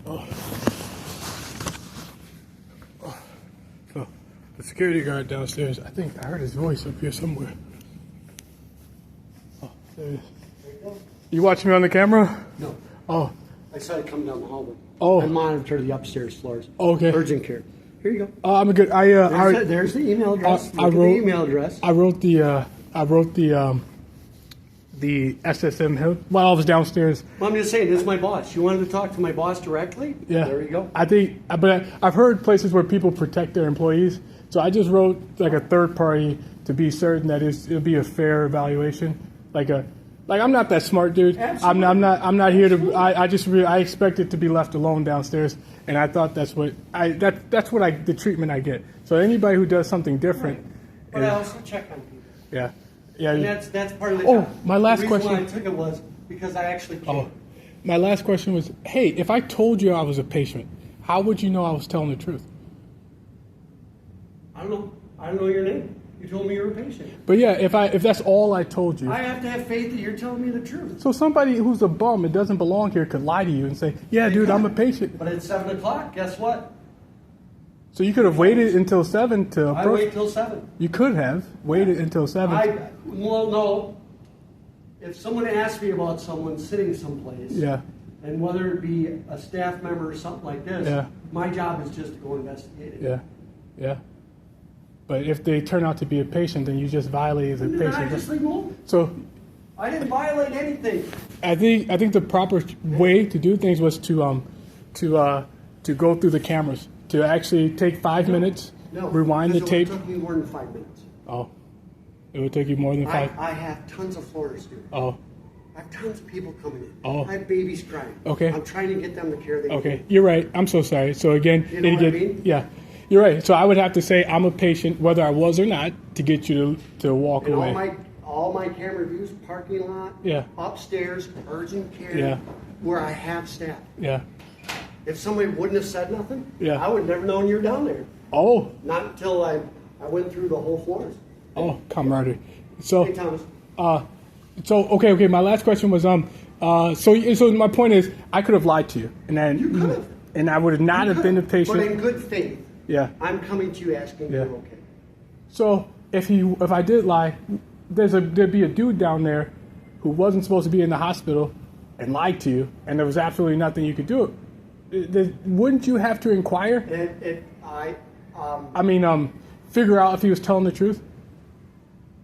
Oh. So, the security guard downstairs, I think I heard his voice up here somewhere. Oh, there he is. You watching me on the camera? No. Oh. I saw it come down the hallway. Oh. I monitor the upstairs floors. Okay. Urgent care. Here you go. I'm a good. There's the email address. I wrote the email address. I wrote the SSM. While I was downstairs. Well, I'm just saying, this is my boss. You wanted to talk to my boss directly? Yeah. There you go. But I've heard places where people protect their employees. So I just wrote like a third party to be certain that it'll be a fair evaluation. Like I'm not that smart, dude. Absolutely. I'm not here to. I expect it to be left alone downstairs, and I thought that's the treatment I get. So anybody who does something different. Right. But I also check on people. Yeah. And that's part of the job. My last the question. reason why I took it was because I actually came. My last question was, hey, if I told you I was a patient, how would you know I was telling the truth? I don't know. I don't know your name. You told me you were a patient. But yeah, if that's all I told you. I have to have faith that you're telling me the truth. So somebody who's a bum and doesn't belong here could lie to you and say, yeah, dude, I'm a patient. But at 7 o'clock, guess what? So you could have waited until 7 to approach. I wait till 7. You could have waited until 7. Well, no. If someone asked me about someone sitting someplace, yeah, and whether it be a staff member or something like this, yeah, my job is just to go investigate it. Yeah, yeah. But if they turn out to be a patient, then you just violated the patient. I just leave them alone. So I didn't violate anything. I think the proper way to do things was to go through the cameras, to actually take 5 minutes, rewind the tape. It took me more than 5 minutes. Oh, it would take you more than 5. I have tons of floors here. Oh. I have tons of people coming in. Oh. I have babies crying. Okay. I'm trying to get them the care they need. Okay, you're right. I'm so sorry. So again, you know what I mean? Yeah. You're right. So I would have to say I'm a patient, whether I was or not, to get you to walk and away. All my camera views, parking lot, upstairs, urgent care, where I have staff. Yeah. If somebody wouldn't have said nothing, I would have never known you were down there. Oh. Not until I went through the whole floors. Oh, camaraderie. So. Hey, Thomas. Okay. My last question was so my point is I could have lied to you, and then you could have, and I would not have been a patient. But in good faith. Yeah. I'm coming to you asking if you're okay. So if I did lie, there'd be a dude down there who wasn't supposed to be in the hospital and lied to you, and there was absolutely nothing you could do. Wouldn't you have to inquire? Figure out if he was telling the truth?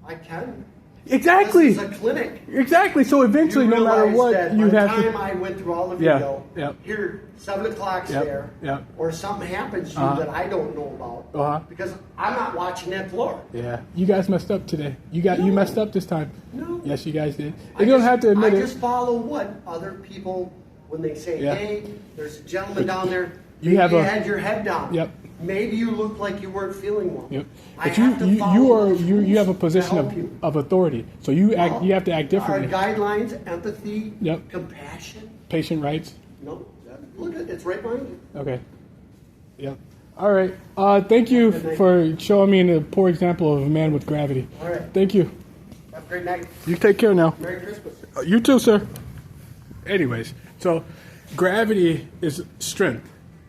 I can. Exactly. This is a clinic. Exactly. So eventually, no matter what, you have to. By the time I went through all the video, yeah. Here, 7 o'clock's there, or something happens to you that I don't know about, because I'm not watching that floor. Yeah. You guys messed up today. You messed up this time. No. Yes, you guys did. You don't have to admit it. I just follow what other people, when they say, hey, there's a gentleman down there, you had your head down. Yep. Maybe you look like you weren't feeling well. Yep. But you have a position of authority, so you have to act differently. Our guidelines, empathy, compassion, patient rights. No, look at it. It's right behind you. Okay. Yep. All right. Thank you for showing me a poor example of a man with gravity. All right. Thank you. Have a great night. You take care now. Merry Christmas. You too, sir. Anyways, so gravity is strength.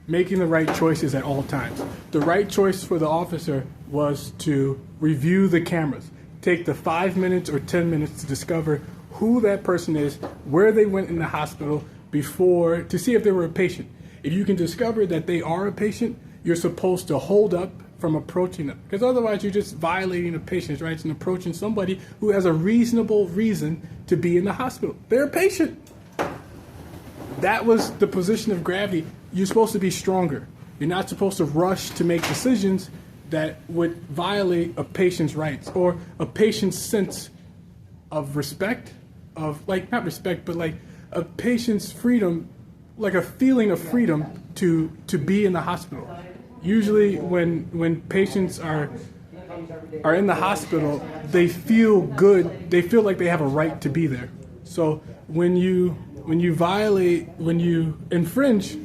Making the right choices at all times. The right choice for the officer was to review the cameras. Take the 5 minutes or 10 minutes to discover who that person is, where they went in the hospital before, to see if they were a patient. If you can discover that they are a patient, you're supposed to hold up from approaching them. Because otherwise you're just violating a patient's rights and approaching somebody who has a reasonable reason to be in the hospital. They're a patient. That was the position of gravity. You're supposed to be stronger. You're not supposed to rush to make decisions that would violate a patient's rights or a patient's sense of respect, of not respect, but a patient's freedom, like a feeling of freedom to be in the hospital. Usually when patients are in the hospital, they feel good. They feel like they have a right to be there. So when you infringe,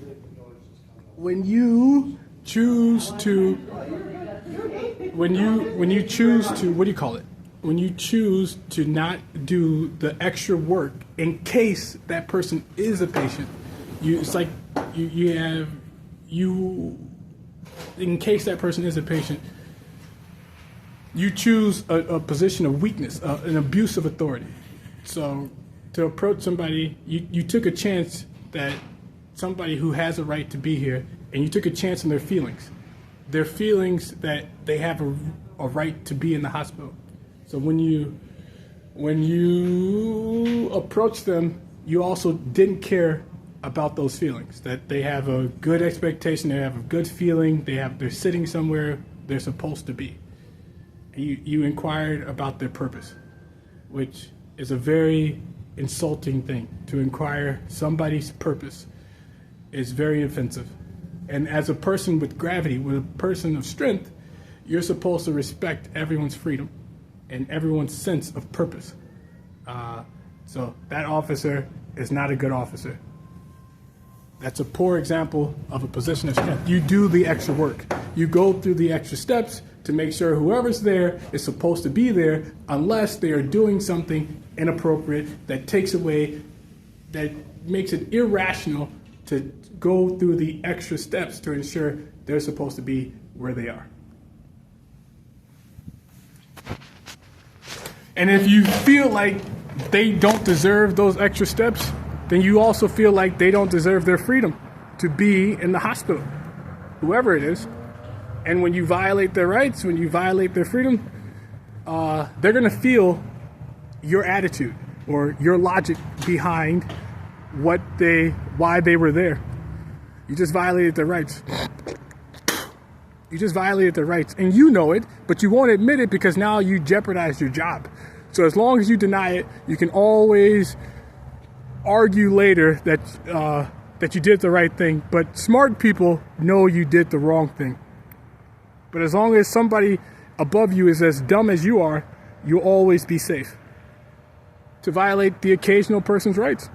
when you choose to, what do you call it? When you choose to not do the extra work in case that person is a patient, It's like you have in case that person is a patient, you choose a position of weakness, an abuse of authority. So to approach somebody, you took a chance that somebody who has a right to be here, and you took a chance on their feelings that they have a right to be in the hospital. So when you approach them, you also didn't care about those feelings, that they have a good expectation, they have a good feeling, they're sitting somewhere they're supposed to be. You inquired about their purpose, which is a very insulting thing. To inquire somebody's purpose is very offensive. And as a person with gravity, with a person of strength, you're supposed to respect everyone's freedom and everyone's sense of purpose. So that officer is not a good officer. That's a poor example of a position of strength. You do the extra work. You go through the extra steps to make sure whoever's there is supposed to be there, unless they are doing something inappropriate that takes away, that makes it irrational to go through the extra steps to ensure they're supposed to be where they are. And if you feel like they don't deserve those extra steps, then you also feel like they don't deserve their freedom to be in the hospital, whoever it is. And when you violate their rights, when you violate their freedom, they're going to feel your attitude or your logic behind why they were there. You just violated their rights. You just violated their rights, and you know it, but you won't admit it because now you jeopardized your job. So as long as you deny it, you can always argue later that you did the right thing. But smart people know you did the wrong thing. But as long as somebody above you is as dumb as you are, you'll always be safe to violate the occasional person's rights.